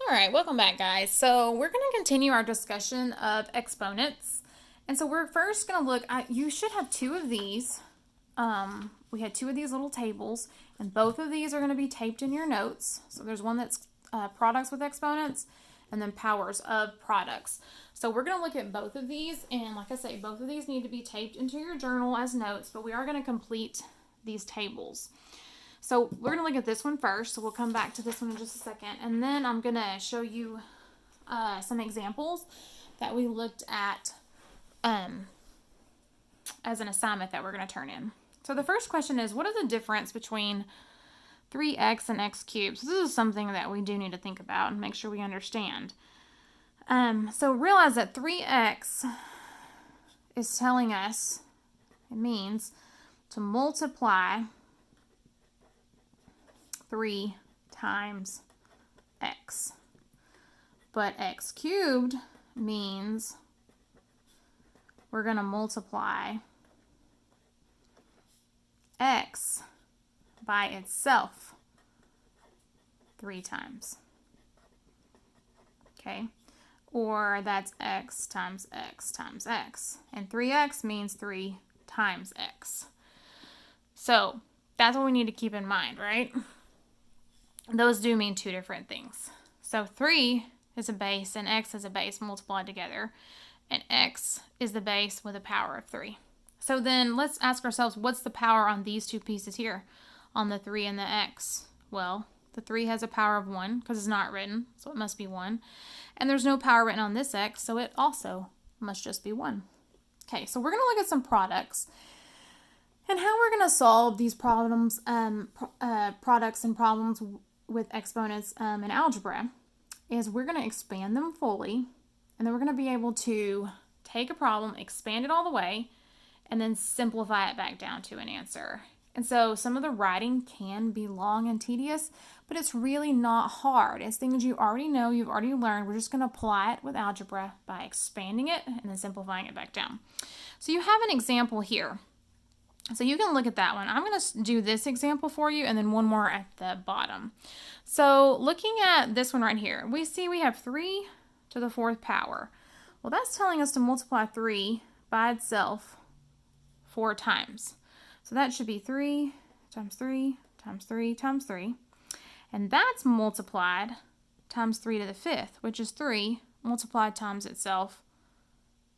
All right, welcome back, guys. So we're going to continue our discussion of exponents. And so we're first going to look at, you should have two of these. We had two of these little tables, and both of these are going to be taped in your notes. So there's one that's products with exponents, and then powers of products. So we're going to look at both of these, and like I say, both of these need to be taped into your journal as notes, but we are going to complete these tables. So we're going to look at this one first, so we'll come back to this one in just a second, and then I'm going to show you some examples that we looked at as an assignment that we're going to turn in. So the first question is, what is the difference between 3x and x cubed? So this is something that we do need to think about and make sure we understand. So realize that 3x is telling us, it means to multiply 3 times x. But x cubed means we're going to multiply x by itself 3 times. Okay? Or that's x times x times x. And 3x means 3 times x. So that's what we need to keep in mind, right? Those do mean two different things. So 3 is a base and x is a base multiplied together. And x is the base with a power of 3. So then let's ask ourselves, what's the power on these two pieces here? On the 3 and the x? Well, the 3 has a power of 1 because it's not written, so it must be 1. And there's no power written on this x, so it also must just be 1. Okay, so we're going to look at some products and how we're going to solve these problems, products and problems with exponents in algebra is we're going to expand them fully, and then we're going to be able to take a problem, expand it all the way, and then simplify it back down to an answer. And so some of the writing can be long and tedious, but it's really not hard. It's things you already know, you've already learned. We're just going to apply it with algebra by expanding it and then simplifying it back down. So you have an example here. So you can look at that one. I'm going to do this example for you and then one more at the bottom. So looking at this one right here, we see we have 3 to the 4th power. Well, that's telling us to multiply 3 by itself 4 times. So that should be 3 times 3 times 3 times 3. And that's multiplied times 3 to the 5th, which is 3 multiplied times itself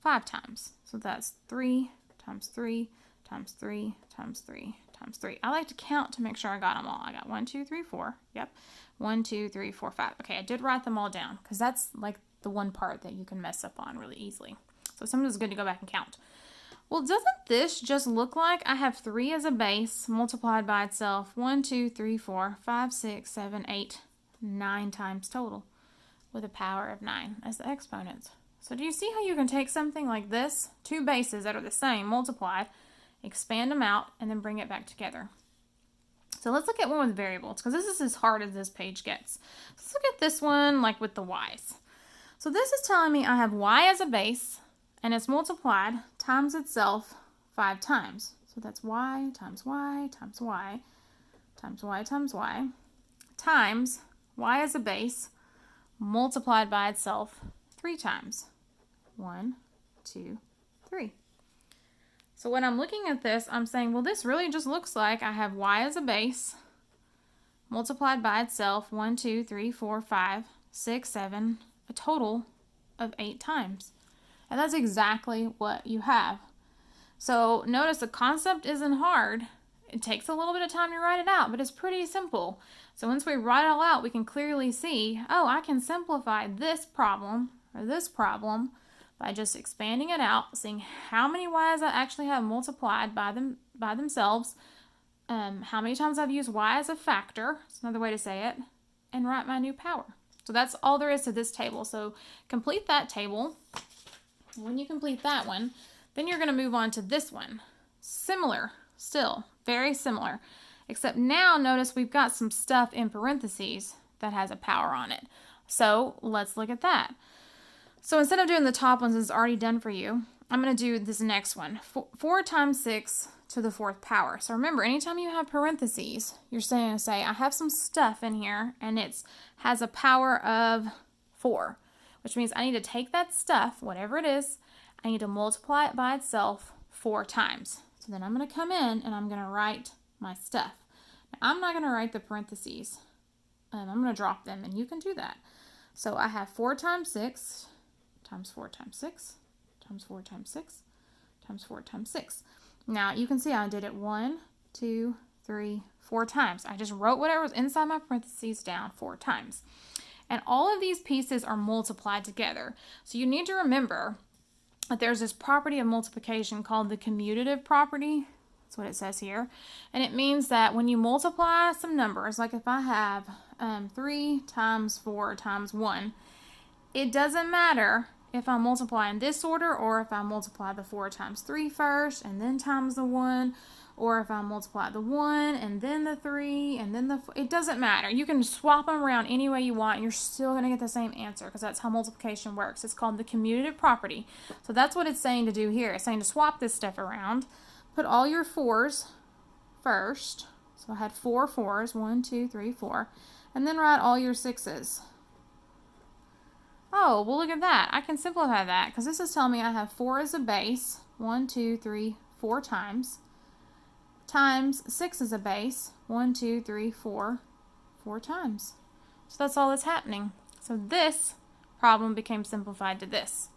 5 times. So that's 3 times 3 times 3 times 3 times 3. I like to count to make sure I got them all. I got 1, 2, 3, 4. Yep. 1, 2, 3, 4, 5. Okay, I did write them all down because that's like the one part that you can mess up on really easily. So sometimes it's good to go back and count. Well, doesn't this just look like I have 3 as a base multiplied by itself 1, 2, 3, 4, 5, 6, 7, 8, 9 times total with a power of 9 as the exponents. So do you see how you can take something like this, two bases that are the same multiplied, expand them out, and then bring it back together? So let's look at one with variables because this is as hard as this page gets. Let's look at this one like with the y's. So this is telling me I have y as a base, and it's multiplied times itself 5 times. So that's y times y times y times y times y times y as a base multiplied by itself 3 times. 1, 2, 3. So when I'm looking at this, I'm saying, well, this really just looks like I have y as a base multiplied by itself 1, 2, 3, 4, 5, 6, 7, a total of 8 times. And that's exactly what you have. So notice the concept isn't hard. It takes a little bit of time to write it out, but it's pretty simple. So once we write it all out, we can clearly see, oh, I can simplify this problem or this problem by just expanding it out, seeing how many y's I actually have multiplied by themselves, how many times I've used y as a factor, it's another way to say it, and write my new power. So that's all there is to this table. So complete that table. When you complete that one, then you're going to move on to this one. Similar, still, very similar, except now notice we've got some stuff in parentheses that has a power on it. So let's look at that. So instead of doing the top ones, it's already done for you. I'm going to do this next one. 4 times 6 to the 4th power. So remember, anytime you have parentheses, you're saying, I have some stuff in here and it has a power of 4, which means I need to take that stuff, whatever it is, I need to multiply it by itself 4 times. So then I'm going to come in and I'm going to write my stuff. Now, I'm not going to write the parentheses. I'm going to drop them, and you can do that. So I have 4 times 6 times 4 times 6 times 4 times 6 times 4 times 6. Now you can see I did it 1, 2, 3, 4 times. I just wrote whatever was inside my parentheses down 4 times. And all of these pieces are multiplied together. So you need to remember that there's this property of multiplication called the commutative property. That's what it says here. And it means that when you multiply some numbers, like if I have 3 times 4 times 1, it doesn't matter if I multiply in this order or if I multiply the 4 times 3 first and then times the 1, or if I multiply the 1 and then the 3 and then the 4. It doesn't matter. You can swap them around any way you want and you're still going to get the same answer because that's how multiplication works. It's called the commutative property. So that's what it's saying to do here. It's saying to swap this stuff around. Put all your 4s first. So I had 4 4s, 1, 2, 3, 4. And then write all your 6s. Oh, well look at that. I can simplify that because this is telling me I have 4 as a base, 1, 2, 3, 4 times 6 as a base, 1, 2, 3, 4 times. So that's all that's happening. So this problem became simplified to this.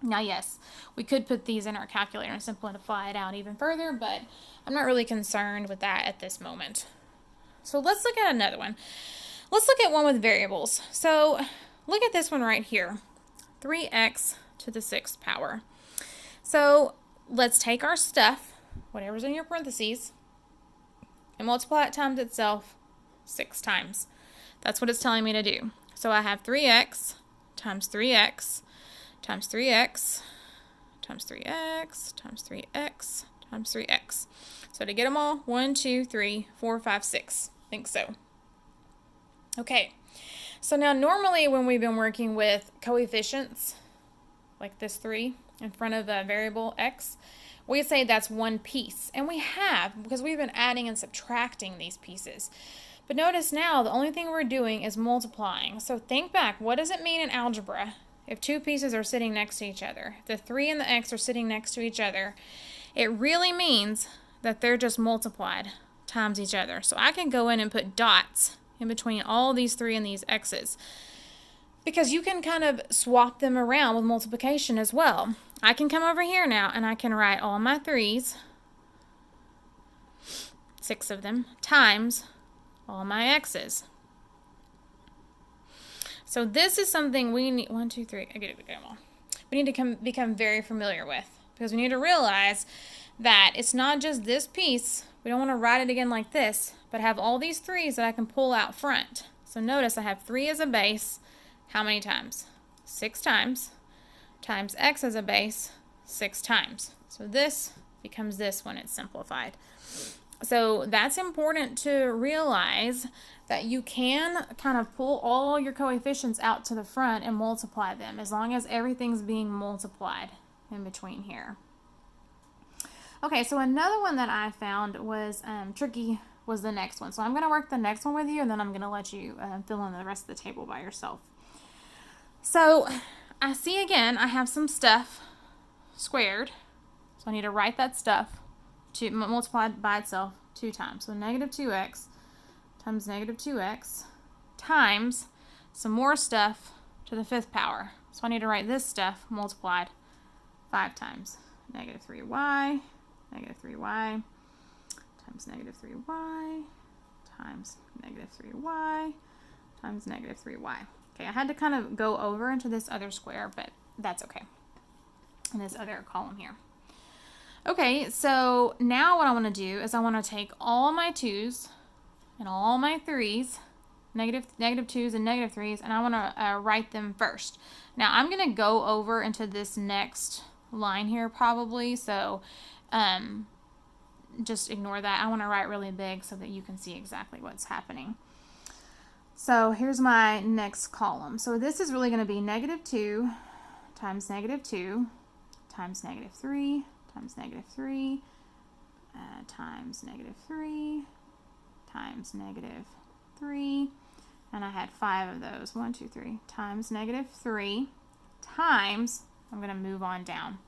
Now, yes, we could put these in our calculator and simplify it out even further, but I'm not really concerned with that at this moment. So let's look at another one. Let's look at one with variables. So look at this one right here, 3x to the 6th power. So let's take our stuff, whatever's in your parentheses, and multiply it times itself 6 times. That's what it's telling me to do. So I have 3x times 3x times 3x times 3x times 3x times 3x. So to get them all, 1, 2, 3, 4, 5, 6. I think so. Okay. So now normally when we've been working with coefficients, like this 3 in front of a variable x, we say that's one piece. And we have, because we've been adding and subtracting these pieces. But notice now, the only thing we're doing is multiplying. So think back, what does it mean in algebra if 2 pieces are sitting next to each other? If the 3 and the x are sitting next to each other, it really means that they're just multiplied times each other. So I can go in and put dots in between all these 3 and these x's, because you can kind of swap them around with multiplication as well. I can come over here now and I can write all my 3's, 6 of them, times all my x's. So this is something we need, 1, 2, 3, I get them all. We need to become very familiar with, because we need to realize that it's not just this piece. We don't want to write it again like this, but have all these 3's that I can pull out front. So notice I have 3 as a base. How many times? 6 times. Times x as a base, 6 times. So this becomes this when it's simplified. So that's important to realize, that you can kind of pull all your coefficients out to the front and multiply them, as long as everything's being multiplied in between here. Okay, so another one that I found was tricky was the next one. So I'm going to work the next one with you, and then I'm going to let you fill in the rest of the table by yourself. So I see again, I have some stuff squared. So I need to write that stuff to multiply by itself 2 times. So negative 2x times negative 2x times some more stuff to the 5th power. So I need to write this stuff multiplied 5 times. Negative 3y, negative 3y, times negative 3y, times negative 3y, times negative 3y. Okay, I had to kind of go over into this other square, but that's okay. In this other column here. Okay, so now what I want to do is I want to take all my 2's and all my 3's, negative 2's and negative 3's, and I want to write them first. Now I'm going to go over into this next line here probably, so just ignore that. I want to write really big so that you can see exactly what's happening. So here's my next column. So this is really going to be negative 2 times negative 2 times negative 3 times negative 3 times negative 3 times negative 3, and I had 5 of those. 1, 2, 3 times negative 3 times, I'm going to move on down.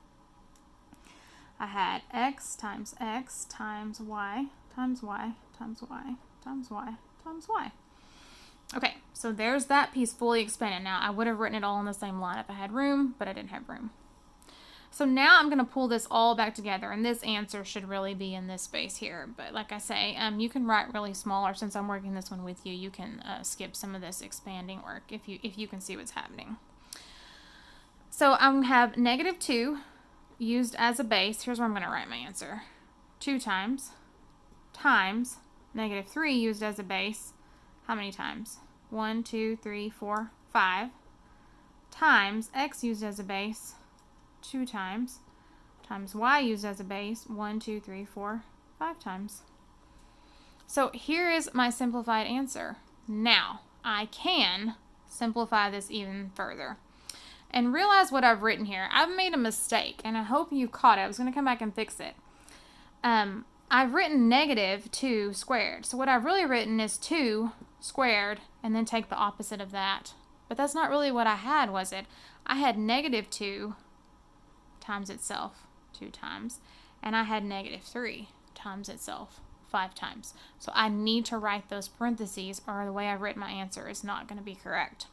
I had x times y times y times y times y times y. Okay, so there's that piece fully expanded. Now, I would have written it all in the same line if I had room, but I didn't have room. So now I'm going to pull this all back together, and this answer should really be in this space here. But like I say, you can write really small, or since I'm working this one with you, you can skip some of this expanding work if you can see what's happening. So I'm going to have negative 2 used as a base. Here's where I'm going to write my answer. 2 times negative 3 used as a base. How many times? 1, 2, 3, 4, 5. Times x used as a base. 2 times y used as a base. 1, 2, 3, 4, 5 times. So here is my simplified answer. Now I can simplify this even further and realize what I've written here. I've made a mistake, and I hope you caught it. I was going to come back and fix it. I've written negative 2 squared. So what I've really written is 2 squared and then take the opposite of that. But that's not really what I had, was it? I had negative 2 times itself 2 times, and I had negative 3 times itself 5 times. So I need to write those parentheses, or the way I've written my answer is not going to be correct.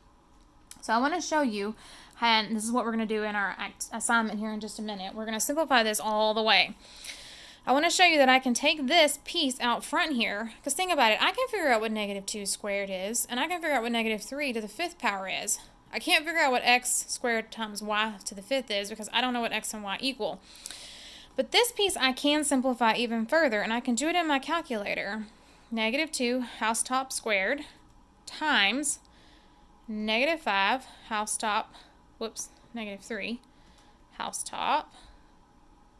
So I want to show you, and this is what we're going to do in our assignment here in just a minute. We're going to simplify this all the way. I want to show you that I can take this piece out front here, because think about it, I can figure out what negative 2 squared is, and I can figure out what negative 3 to the 5th power is. I can't figure out what x squared times y to the 5th is, because I don't know what x and y equal. But this piece I can simplify even further, and I can do it in my calculator. Negative 2 housetop squared times negative 5 negative 3 housetop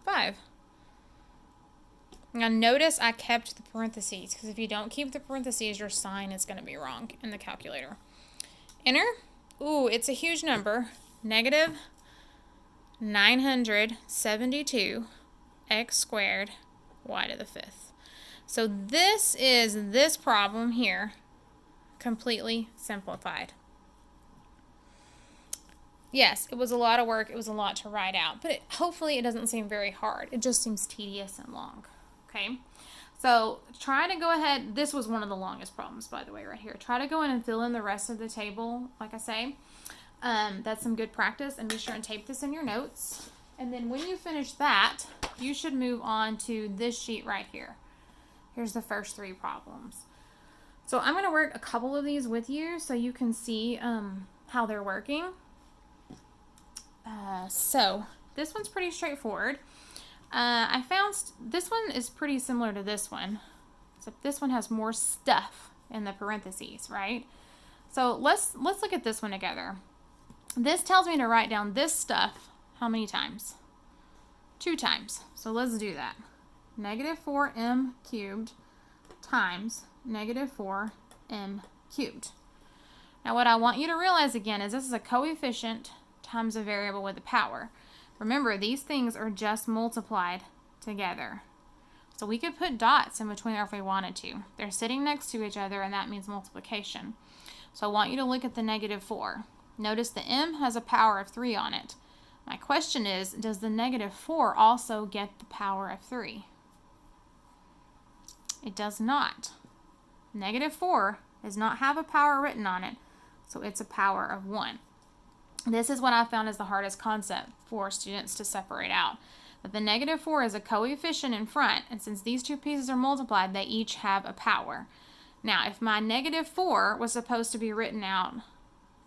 5. Now notice I kept the parentheses, because if you don't keep the parentheses, your sign is going to be wrong in the calculator. Enter. Ooh, it's a huge number. Negative 972 x squared y to the 5th. So this is this problem here, completely simplified. Yes, it was a lot of work. It was a lot to write out, but hopefully it doesn't seem very hard. It just seems tedious and long. Okay, so try to go ahead. This was one of the longest problems, by the way, right here. Try to go in and fill in the rest of the table, like I say. That's some good practice, and be sure and tape this in your notes. And then when you finish that, you should move on to this sheet right here. Here's the first 3 problems. So I'm going to work a couple of these with you so you can see how they're working. So this one's pretty straightforward. I found this one is pretty similar to this one, except this one has more stuff in the parentheses, right? So let's look at this one together. This tells me to write down this stuff how many times? 2 times. So let's do that. Negative 4m cubed times negative 4m cubed. Now what I want you to realize again is this is a coefficient times a variable with a power. Remember, these things are just multiplied together. So we could put dots in between there if we wanted to. They're sitting next to each other, and that means multiplication. So I want you to look at the negative 4. Notice the m has a power of 3 on it. My question is, does the negative 4 also get the power of 3? It does not. Negative 4 does not have a power written on it, so it's a power of 1. This is what I found is the hardest concept for students to separate out. That the negative 4 is a coefficient in front, and since these 2 pieces are multiplied, they each have a power. Now, if my negative 4 was supposed to be written out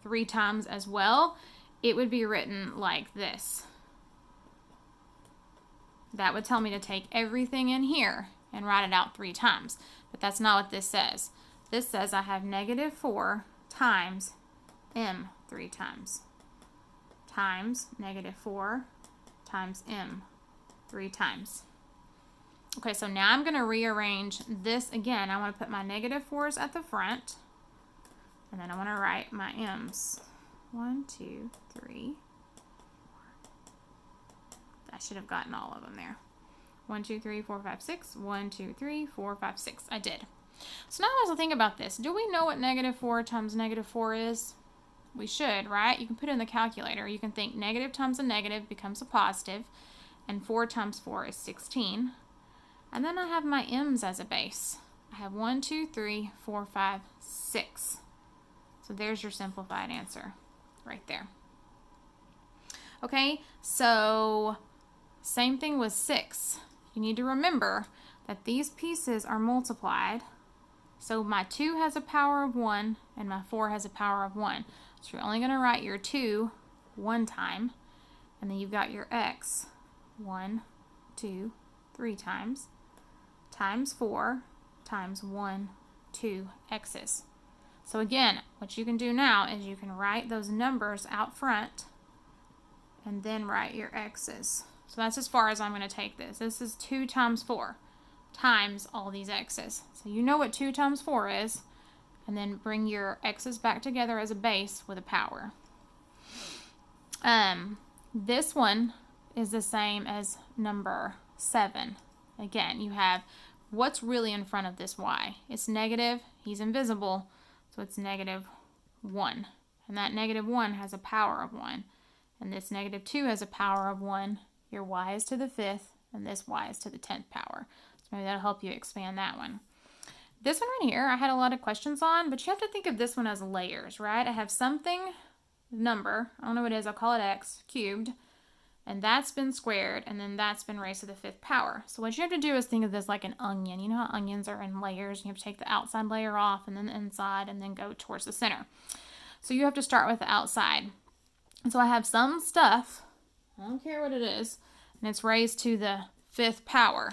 3 times as well, it would be written like this. That would tell me to take everything in here and write it out 3 times. But that's not what this says. This says I have negative 4 times m 3 times. Times negative 4 times m 3 times. Okay, so now I'm going to rearrange this again. I want to put my negative 4s at the front, and then I want to write my m's. 1, 2, 3. I should have gotten all of them there. 1, 2, 3, 4, 5, 6. 1, 2, 3, 4, 5, 6. I did. So now let's think about this. Do we know what negative 4 times negative 4 is? We should, right? You can put it in the calculator. You can think negative times a negative becomes a positive, and 4 times 4 is 16. And then I have my m's as a base. I have 1, 2, 3, 4, 5, 6. So there's your simplified answer right there. Okay, so same thing with 6. You need to remember that these pieces are multiplied. So my 2 has a power of 1 and my 4 has a power of 1. So you're only going to write your 2 one time, and then you've got your x 1, 2, 3 times 4 times 1, 2 x's. So again, what you can do now is you can write those numbers out front and then write your x's. So that's as far as I'm going to take this. This is 2 times 4 times all these x's. So you know what 2 times 4 is, and then bring your x's back together as a base with a power. This one is the same as number 7. Again, you have what's really in front of this y. It's negative, he's invisible, so it's negative 1. And that negative 1 has a power of 1. And this negative 2 has a power of 1. Your y is to the 5th, and this y is to the 10th power. So maybe that'll help you expand that one. This one right here, I had a lot of questions on, but you have to think of this one as layers, right? I have something, number, I don't know what it is, I'll call it x cubed, and that's been squared, and then that's been raised to the 5th power. So what you have to do is think of this like an onion. You know how onions are in layers? You have to take the outside layer off, and then the inside, and then go towards the center. So you have to start with the outside. And so I have some stuff, I don't care what it is, and it's raised to the 5th power.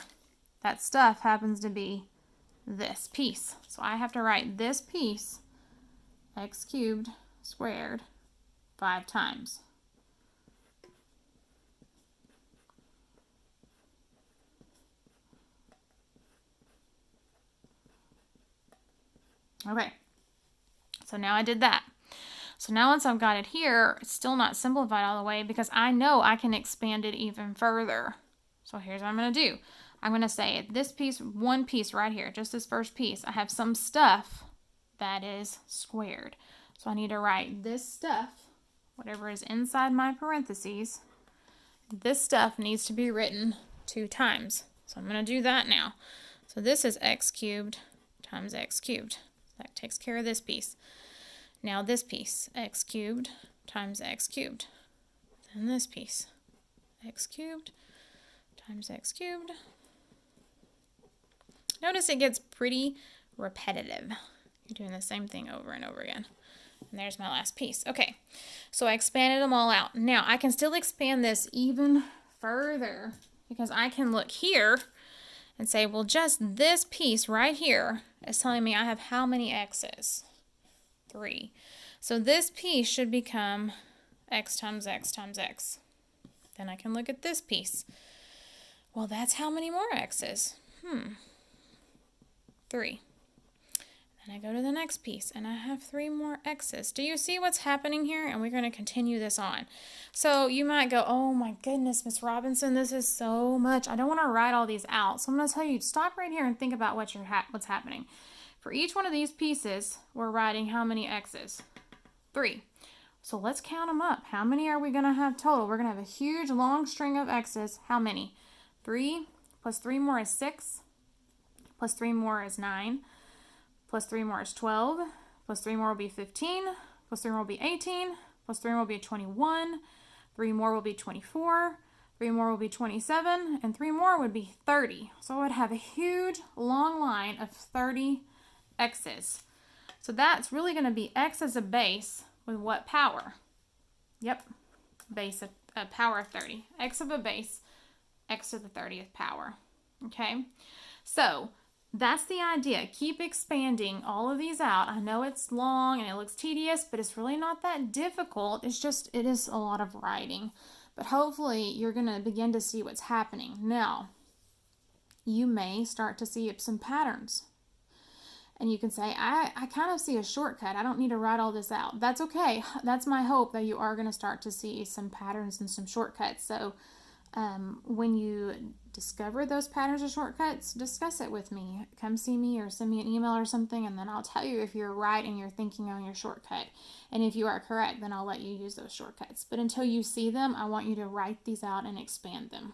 That stuff happens to be this piece. So I have to write this piece, x cubed squared, 5 times. Okay, so now I did that. So now once I've got it here, it's still not simplified all the way because I know I can expand it even further. So here's what I'm going to do. I'm going to say this piece, one piece right here, just this first piece, I have some stuff that is squared. So I need to write this stuff, whatever is inside my parentheses, this stuff needs to be written 2 times. So I'm going to do that now. So this is x cubed times x cubed. That takes care of this piece. Now this piece, x cubed times x cubed. Then this piece, x cubed times x cubed. Notice it gets pretty repetitive. You're doing the same thing over and over again. And there's my last piece. Okay, so I expanded them all out. Now I can still expand this even further because I can look here and say, well, just this piece right here is telling me I have how many x's? 3. So this piece should become x times x times x. Then I can look at this piece. Well, that's how many more x's? 3. Then I go to the next piece and I have 3 more x's. Do you see what's happening here? And we're going to continue this on. So you might go, oh my goodness, Miss Robinson, this is so much. I don't want to write all these out. So I'm going to tell you, stop right here and think about what's happening. For each one of these pieces, we're writing how many x's? 3. So let's count them up. How many are we going to have total? We're going to have a huge long string of x's. How many? 3 plus 3 more is 6. Plus 3 more is 9. Plus 3 more is 12. Plus 3 more will be 15. Plus 3 more will be 18. Plus 3 more will be 21. 3 more will be 24. 3 more will be 27. And 3 more would be 30. So I would have a huge long line of 30 x's. So that's really going to be x as a base with what power? Yep, base of power of 30. X of a base, x to the 30th power. Okay, so that's the idea. Keep expanding all of these out. I know it's long and it looks tedious, but it's really not that difficult. It's just, it is a lot of writing. But hopefully you're going to begin to see what's happening. Now, you may start to see some patterns. And you can say, I kind of see a shortcut. I don't need to write all this out. That's okay. That's my hope, that you are going to start to see some patterns and some shortcuts. So When you discover those patterns or shortcuts, discuss it with me. Come see me or send me an email or something, and then I'll tell you if you're right and you're thinking on your shortcut. And if you are correct, then I'll let you use those shortcuts. But until you see them, I want you to write these out and expand them.